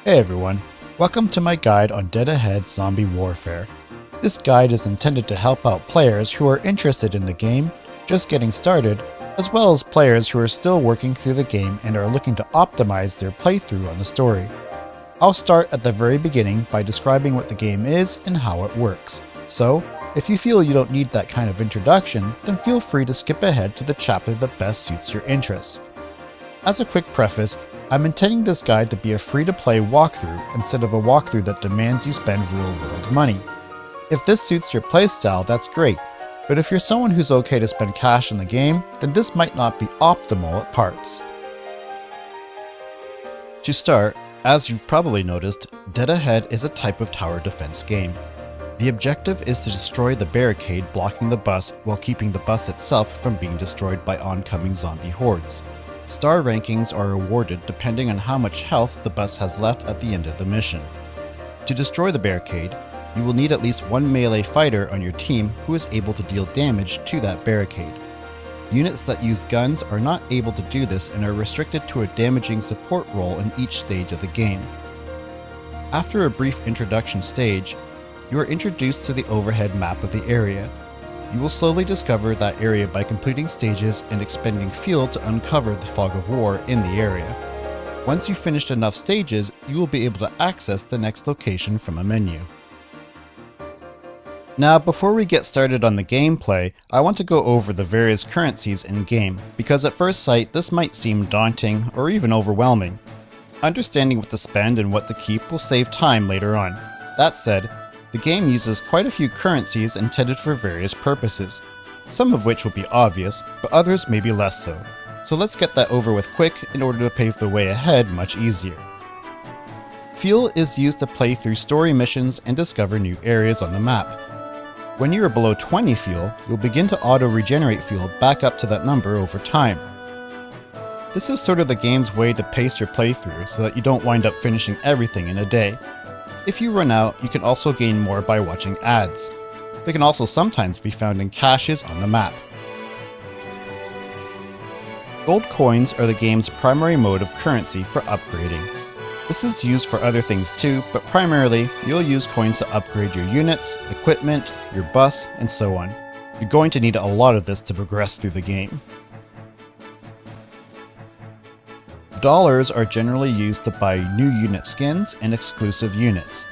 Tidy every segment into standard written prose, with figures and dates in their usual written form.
Hey everyone, welcome to my guide on Dead Ahead Zombie Warfare. This guide is intended to help out players who are interested in the game, just getting started, as well as players who are still working through the game and are looking to optimize their playthrough on the story. I'll start at the very beginning by describing what the game is and how it works. So, if you feel you don't need that kind of introduction, then feel free to skip ahead to the chapter that best suits your interests. As a quick preface, I'm intending this guide to be a free-to-play walkthrough instead of a walkthrough that demands you spend real-world money. If this suits your playstyle, that's great, but if you're someone who's okay to spend cash in the game, then this might not be optimal at parts. To start, as you've probably noticed, Dead Ahead is a type of tower defense game. The objective is to destroy the barricade blocking the bus while keeping the bus itself from being destroyed by oncoming zombie hordes. Star rankings are awarded depending on how much health the bus has left at the end of the mission. To destroy the barricade, you will need at least one melee fighter on your team who is able to deal damage to that barricade. Units that use guns are not able to do this and are restricted to a damaging support role in each stage of the game. After a brief introduction stage, you are introduced to the overhead map of the area. You will slowly discover that area by completing stages and expending fuel to uncover the fog of war in the area. Once you've finished enough stages, you will be able to access the next location from a menu. Now, before we get started on the gameplay, I want to go over the various currencies in-game, because at first sight this might seem daunting or even overwhelming. Understanding what to spend and what to keep will save time later on. That said, the game uses quite a few currencies intended for various purposes, some of which will be obvious, but others may be less so. So let's get that over with quick in order to pave the way ahead much easier. Fuel is used to play through story missions and discover new areas on the map. When you are below 20 fuel, you'll begin to auto-regenerate fuel back up to that number over time. This is sort of the game's way to pace your playthrough so that you don't wind up finishing everything in a day. If you run out, you can also gain more by watching ads. They can also sometimes be found in caches on the map. Gold coins are the game's primary mode of currency for upgrading. This is used for other things too, but primarily you'll use coins to upgrade your units, equipment, your bus, and so on. You're going to need a lot of this to progress through the game. Dollars are generally used to buy new unit skins and exclusive units.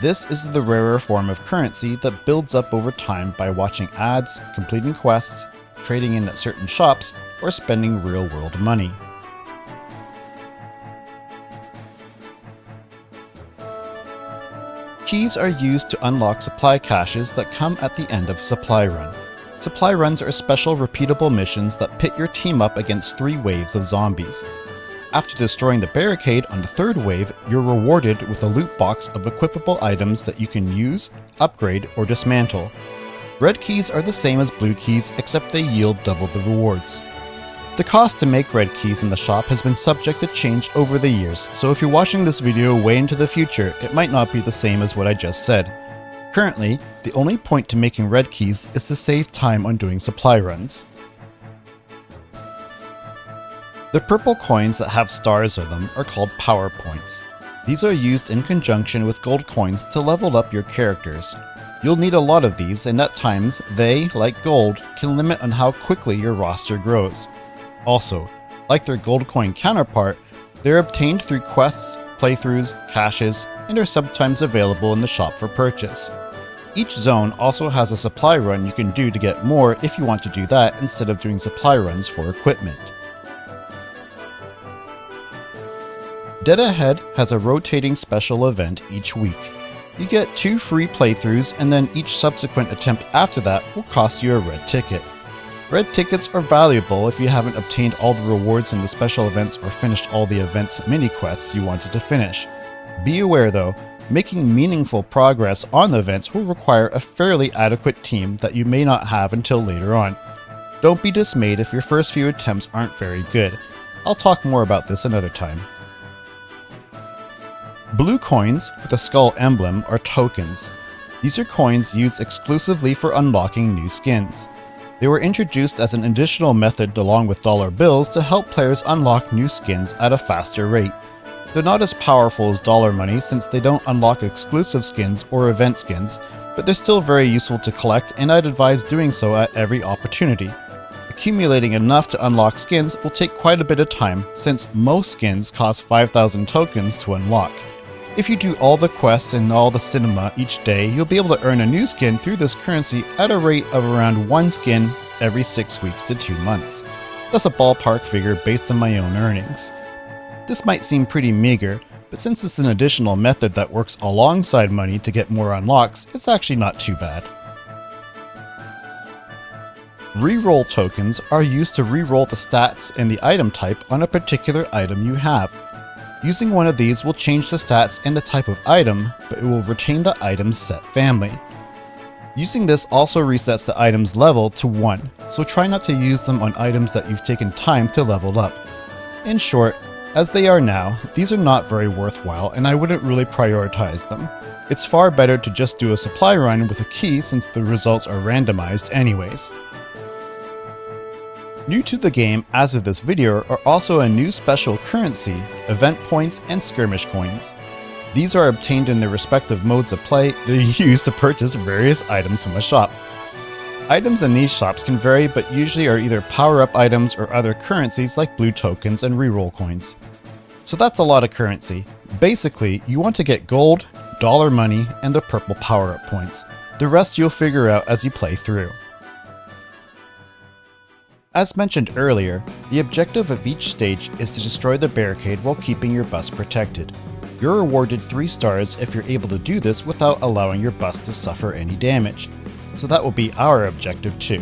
This is the rarer form of currency that builds up over time by watching ads, completing quests, trading in at certain shops, or spending real-world money. Keys are used to unlock supply caches that come at the end of a supply run. Supply runs are special repeatable missions that pit your team up against 3 waves of zombies. After destroying the barricade on the 3rd wave, you're rewarded with a loot box of equipable items that you can use, upgrade, or dismantle. Red keys are the same as blue keys, except they yield double the rewards. The cost to make red keys in the shop has been subject to change over the years, so if you're watching this video way into the future, it might not be the same as what I just said. Currently, the only point to making red keys is to save time on doing supply runs. The purple coins that have stars on them are called power points. These are used in conjunction with gold coins to level up your characters. You'll need a lot of these, and at times, they, like gold, can limit on how quickly your roster grows. Also, like their gold coin counterpart, they're obtained through quests, playthroughs, caches, and are sometimes available in the shop for purchase. Each zone also has a supply run you can do to get more if you want to do that instead of doing supply runs for equipment. Dead Ahead has a rotating special event each week. You get 2 free playthroughs, and then each subsequent attempt after that will cost you a red ticket. Red tickets are valuable if you haven't obtained all the rewards in the special events or finished all the events mini-quests you wanted to finish. Be aware though, making meaningful progress on the events will require a fairly adequate team that you may not have until later on. Don't be dismayed if your first few attempts aren't very good. I'll talk more about this another time. Blue coins with a skull emblem are tokens. These are coins used exclusively for unlocking new skins. They were introduced as an additional method along with dollar bills to help players unlock new skins at a faster rate. They're not as powerful as dollar money since they don't unlock exclusive skins or event skins, but they're still very useful to collect, and I'd advise doing so at every opportunity. Accumulating enough to unlock skins will take quite a bit of time since most skins cost 5,000 tokens to unlock. If you do all the quests and all the cinema each day, you'll be able to earn a new skin through this currency at a rate of around 1 skin every 6 weeks to 2 months. That's a ballpark figure based on my own earnings. This might seem pretty meager, but since it's an additional method that works alongside money to get more unlocks, it's actually not too bad. Reroll tokens are used to reroll the stats and the item type on a particular item you have. Using one of these will change the stats and the type of item, but it will retain the item's set family. Using this also resets the item's level to 1, so try not to use them on items that you've taken time to level up. In short, as they are now, these are not very worthwhile and I wouldn't really prioritize them. It's far better to just do a supply run with a key since the results are randomized anyways. New to the game as of this video are also a new special currency, event points, and skirmish coins. These are obtained in their respective modes of play that are used to purchase various items from a shop. Items in these shops can vary but usually are either power-up items or other currencies like blue tokens and reroll coins. So that's a lot of currency. Basically, you want to get gold, dollar money, and the purple power-up points. The rest you'll figure out as you play through. As mentioned earlier, the objective of each stage is to destroy the barricade while keeping your bus protected. You're awarded 3 stars if you're able to do this without allowing your bus to suffer any damage. So that will be our objective too.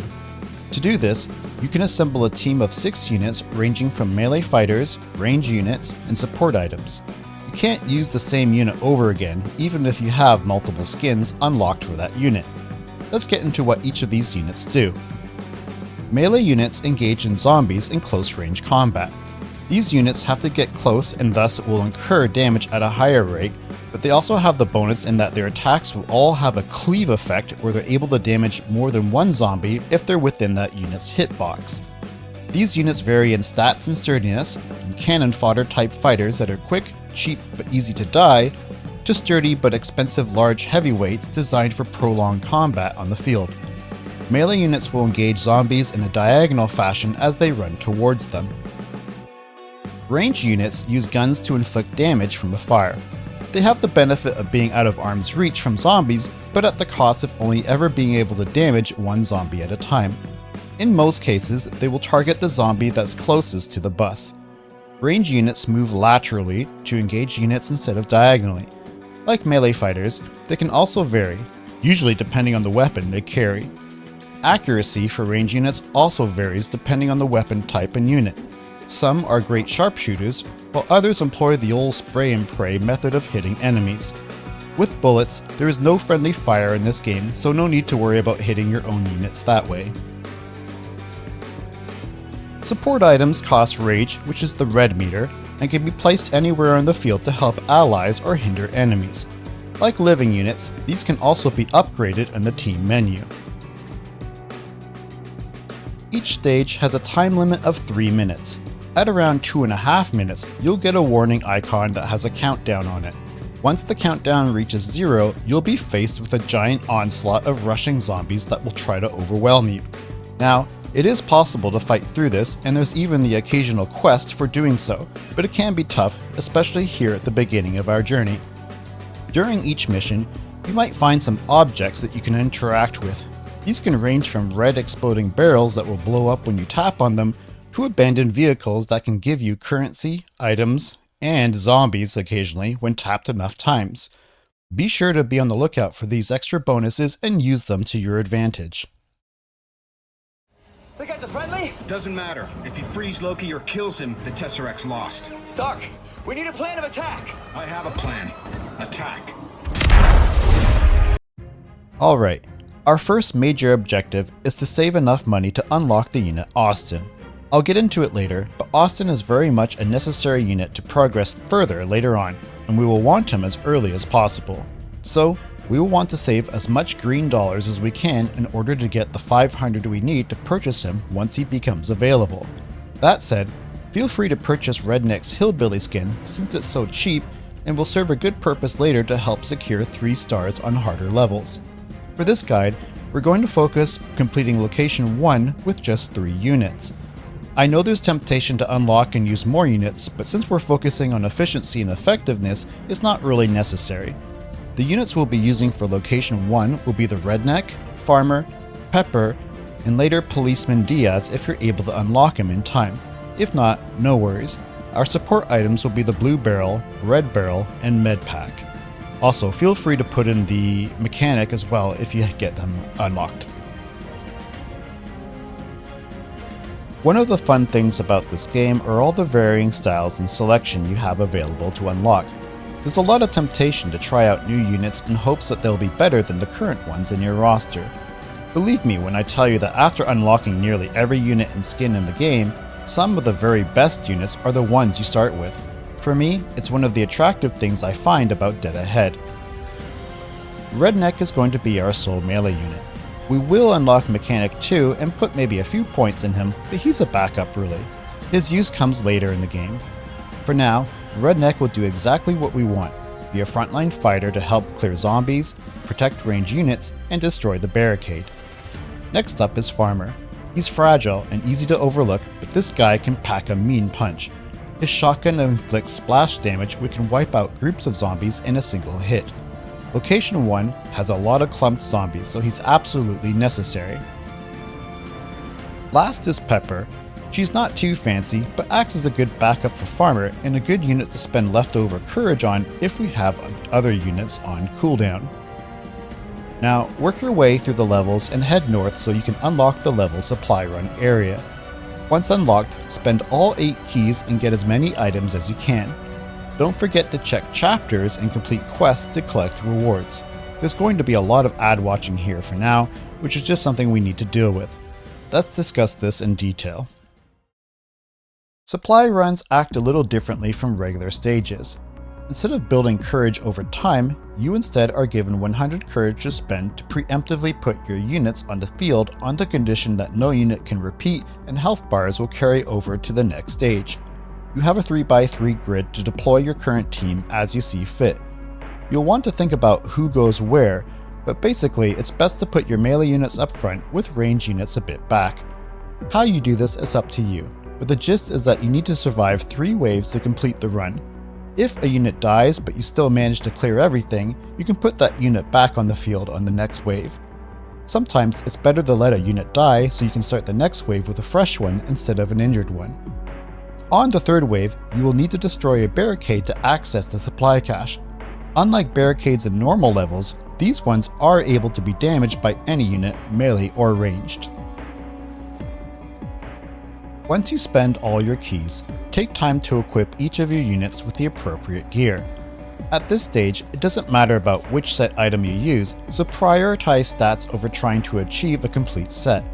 To do this, you can assemble a team of 6 units ranging from melee fighters, range units, and support items. You can't use the same unit over again even if you have multiple skins unlocked for that unit. Let's get into what each of these units do. Melee units engage in zombies in close range combat. These units have to get close and thus will incur damage at a higher rate, but they also have the bonus in that their attacks will all have a cleave effect where they're able to damage more than one zombie if they're within that unit's hitbox. These units vary in stats and sturdiness, from cannon fodder type fighters that are quick, cheap, but easy to die, to sturdy but expensive large heavyweights designed for prolonged combat on the field. Melee units will engage zombies in a diagonal fashion as they run towards them. Range units use guns to inflict damage from afar. They have the benefit of being out of arm's reach from zombies, but at the cost of only ever being able to damage one zombie at a time. In most cases, they will target the zombie that's closest to the bus. Range units move laterally to engage units instead of diagonally. Like melee fighters, they can also vary, usually depending on the weapon they carry. Accuracy for range units also varies depending on the weapon type and unit. Some are great sharpshooters, while others employ the old spray and pray method of hitting enemies. With bullets, there is no friendly fire in this game, so no need to worry about hitting your own units that way. Support items cost rage, which is the red meter, and can be placed anywhere on the field to help allies or hinder enemies. Like living units, these can also be upgraded in the team menu. Each stage has a time limit of 3 minutes. At around 2.5 minutes, you'll get a warning icon that has a countdown on it. Once the countdown reaches 0, you'll be faced with a giant onslaught of rushing zombies that will try to overwhelm you. Now, it is possible to fight through this, and there's even the occasional quest for doing so, but it can be tough, especially here at the beginning of our journey. During each mission, you might find some objects that you can interact with. These can range from red exploding barrels that will blow up when you tap on them, to abandoned vehicles that can give you currency, items, and zombies occasionally when tapped enough times. Be sure to be on the lookout for these extra bonuses and use them to your advantage. The guys are friendly? Doesn't matter. If he frees Loki or kills him, the Tesseract's lost. Stark, we need a plan of attack. I have a plan. Attack. Alright, our first major objective is to save enough money to unlock the unit Austin. I'll get into it later, but Austin is very much a necessary unit to progress further later on, and we will want him as early as possible. So, we will want to save as much green dollars as we can in order to get the 500 we need to purchase him once he becomes available. That said, Feel free to purchase Redneck's Hillbilly skin since it's so cheap and will serve a good purpose later to help secure 3 stars on harder levels. For this guide, we're going to focus completing location 1 with just 3 units. I know there's temptation to unlock and use more units, but since we're focusing on efficiency and effectiveness, it's not really necessary. The units we'll be using for location 1 will be the Redneck, Farmer, Pepper, and later Policeman Diaz if you're able to unlock him in time. If not, no worries. Our support items will be the Blue Barrel, Red Barrel, and Med Pack. Also, feel free to put in the Mechanic as well if you get them unlocked. One of the fun things about this game are all the varying styles and selection you have available to unlock. There's a lot of temptation to try out new units in hopes that they'll be better than the current ones in your roster. Believe me when I tell you that after unlocking nearly every unit and skin in the game, some of the very best units are the ones you start with. For me, it's one of the attractive things I find about Dead Ahead. Redneck is going to be our sole melee unit. We will unlock Mechanic too and put maybe a few points in him, but he's a backup really. His use comes later in the game. For now, Redneck will do exactly what we want, be a frontline fighter to help clear zombies, protect range units, and destroy the barricade. Next up is Farmer. He's fragile and easy to overlook, but this guy can pack a mean punch. His shotgun inflicts splash damage which can wipe out groups of zombies in a single hit. Location 1 has a lot of clumped zombies, so he's absolutely necessary. Last is Pepper. She's not too fancy, but acts as a good backup for Farmer and a good unit to spend leftover courage on if we have other units on cooldown. Now, work your way through the levels and head north so you can unlock the level supply run area. Once unlocked, spend all 8 keys and get as many items as you can. Don't forget to check chapters and complete quests to collect rewards. There's going to be a lot of ad watching here for now, which is just something we need to deal with. Let's discuss this in detail. Supply runs act a little differently from regular stages. Instead of building courage over time, you instead are given 100 courage to spend to preemptively put your units on the field on the condition that no unit can repeat and health bars will carry over to the next stage. You have a 3x3 grid to deploy your current team as you see fit. You'll want to think about who goes where, but basically it's best to put your melee units up front with range units a bit back. How you do this is up to you, but the gist is that you need to survive 3 waves to complete the run. If a unit dies but you still manage to clear everything, you can put that unit back on the field on the next wave. Sometimes it's better to let a unit die so you can start the next wave with a fresh one instead of an injured one. On the 3rd wave, you will need to destroy a barricade to access the supply cache. Unlike barricades in normal levels, these ones are able to be damaged by any unit, melee or ranged. Once you spend all your keys, take time to equip each of your units with the appropriate gear. At this stage, it doesn't matter about which set item you use, so prioritize stats over trying to achieve a complete set.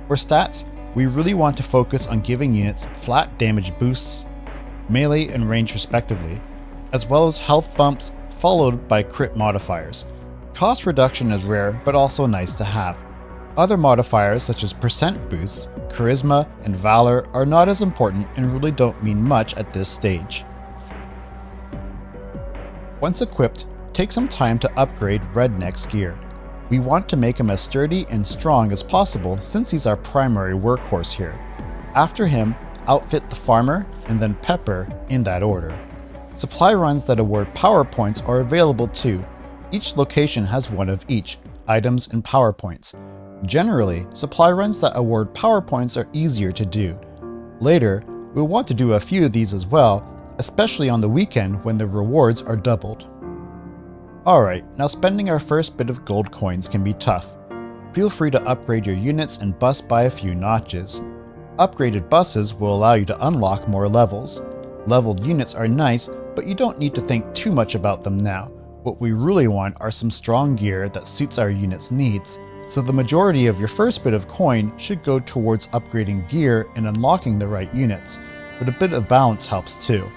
For stats, we really want to focus on giving units flat damage boosts, melee and range respectively, as well as health bumps followed by crit modifiers. Cost reduction is rare but also nice to have. Other modifiers such as percent boosts, charisma, and valor are not as important and really don't mean much at this stage. Once equipped, take some time to upgrade Redneck's gear. We want to make him as sturdy and strong as possible since he's our primary workhorse here. After him, outfit the Farmer and then Pepper in that order. Supply runs that award power points are available too. Each location has one of each, items and power points. Generally, supply runs that award power points are easier to do. Later, we'll want to do a few of these as well, especially on the weekend when the rewards are doubled. Alright, now spending our first bit of gold coins can be tough. Feel free to upgrade your units and bust by a few notches. Upgraded buses will allow you to unlock more levels. Leveled units are nice, but you don't need to think too much about them now. What we really want are some strong gear that suits our unit's needs. So the majority of your first bit of coin should go towards upgrading gear and unlocking the right units, but a bit of balance helps too.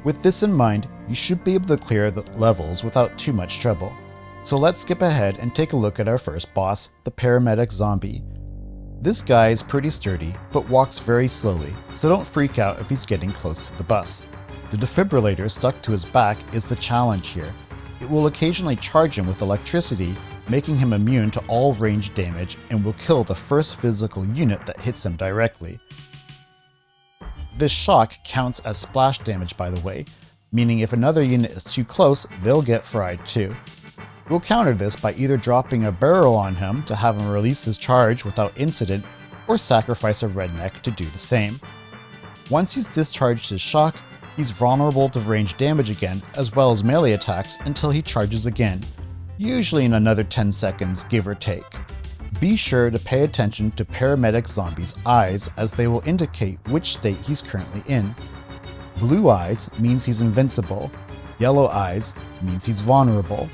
With this in mind, you should be able to clear the levels without too much trouble. So let's skip ahead and take a look at our first boss, the Paramedic zombie. This guy is pretty sturdy, but walks very slowly, so don't freak out if he's getting close to the bus. The defibrillator stuck to his back is the challenge here. It will occasionally charge him with electricity, making him immune to all range damage and will kill the first physical unit that hits him directly. This shock counts as splash damage, by the way, meaning if another unit is too close, they'll get fried too. We'll counter this by either dropping a barrel on him to have him release his charge without incident, or sacrifice a redneck to do the same. Once he's discharged his shock, he's vulnerable to range damage again, as well as melee attacks until he charges again, usually in another 10 seconds, give or take. Be sure to pay attention to Paramedic Zombie's eyes, as they will indicate which state he's currently in. Blue eyes means he's invincible, yellow eyes means he's vulnerable.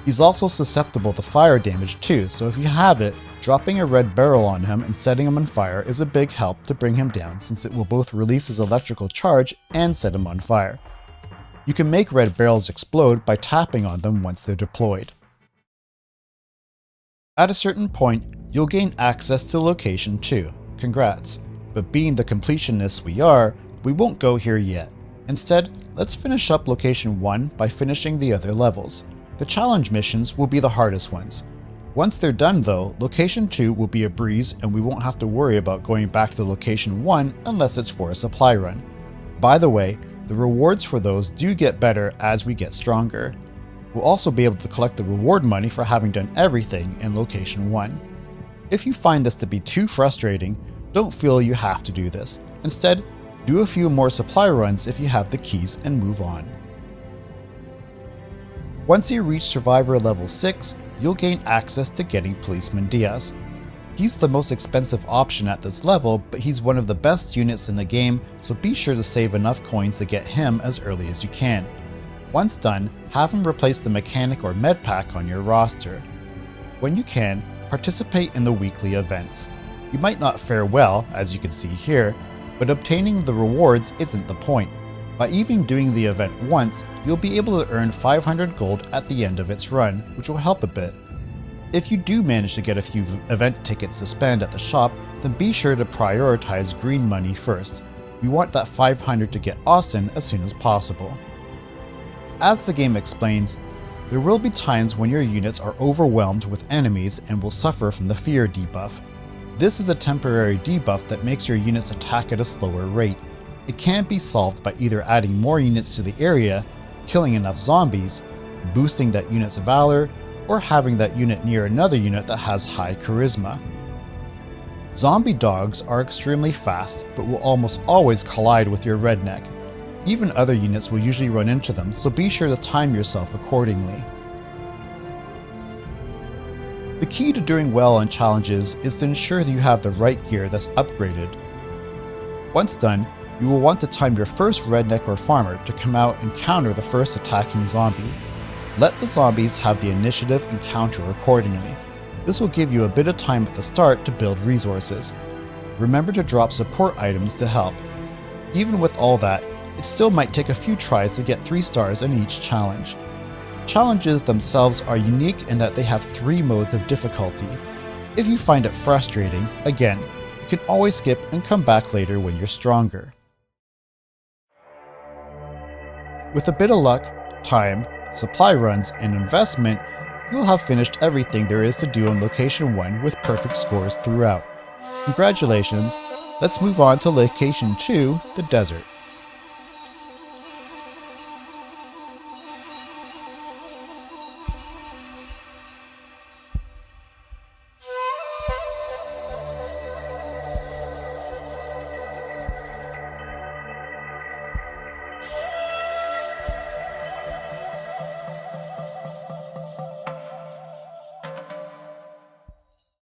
He's also susceptible to fire damage too, so if you have it, dropping a red barrel on him and setting him on fire is a big help to bring him down, since it will both release his electrical charge and set him on fire. You can make red barrels explode by tapping on them once they're deployed. At a certain point, you'll gain access to Location 2, congrats, but being the completionists we are, we won't go here yet. Instead, let's finish up Location 1 by finishing the other levels. The challenge missions will be the hardest ones. Once they're done though, Location 2 will be a breeze and we won't have to worry about going back to Location 1 unless it's for a supply run. By the way, the rewards for those do get better as we get stronger. We'll also be able to collect the reward money for having done everything in Location 1. If you find this to be too frustrating, don't feel you have to do this. Instead, do a few more supply runs if you have the keys and move on. Once you reach Survivor level 6, you'll gain access to getting Policeman Diaz. He's the most expensive option at this level, but he's one of the best units in the game, so be sure to save enough coins to get him as early as you can. Once done, have him replace the mechanic or med pack on your roster. When you can, participate in the weekly events. You might not fare well, as you can see here, but obtaining the rewards isn't the point. By even doing the event once, you'll be able to earn 500 gold at the end of its run, which will help a bit. If you do manage to get a few event tickets to spend at the shop, then be sure to prioritize green money first. We want that 500 to get Austin as soon as possible. As the game explains, there will be times when your units are overwhelmed with enemies and will suffer from the fear debuff. This is a temporary debuff that makes your units attack at a slower rate. It can be solved by either adding more units to the area, killing enough zombies, boosting that unit's valor, or having that unit near another unit that has high charisma. Zombie dogs are extremely fast, but will almost always collide with your redneck. Even other units will usually run into them, so be sure to time yourself accordingly. The key to doing well on challenges is to ensure that you have the right gear that's upgraded. Once done, you will want to time your first redneck or farmer to come out and counter the first attacking zombie. Let the zombies have the initiative and counter accordingly. This will give you a bit of time at the start to build resources. Remember to drop support items to help. Even with all that, it still might take a few tries to get 3 stars in each challenge. Challenges themselves are unique in that they have 3 modes of difficulty. If you find it frustrating, again, you can always skip and come back later when you're stronger. With a bit of luck, time, supply runs, and investment, you'll have finished everything there is to do on Location 1 with perfect scores throughout. Congratulations, let's move on to Location 2, the desert.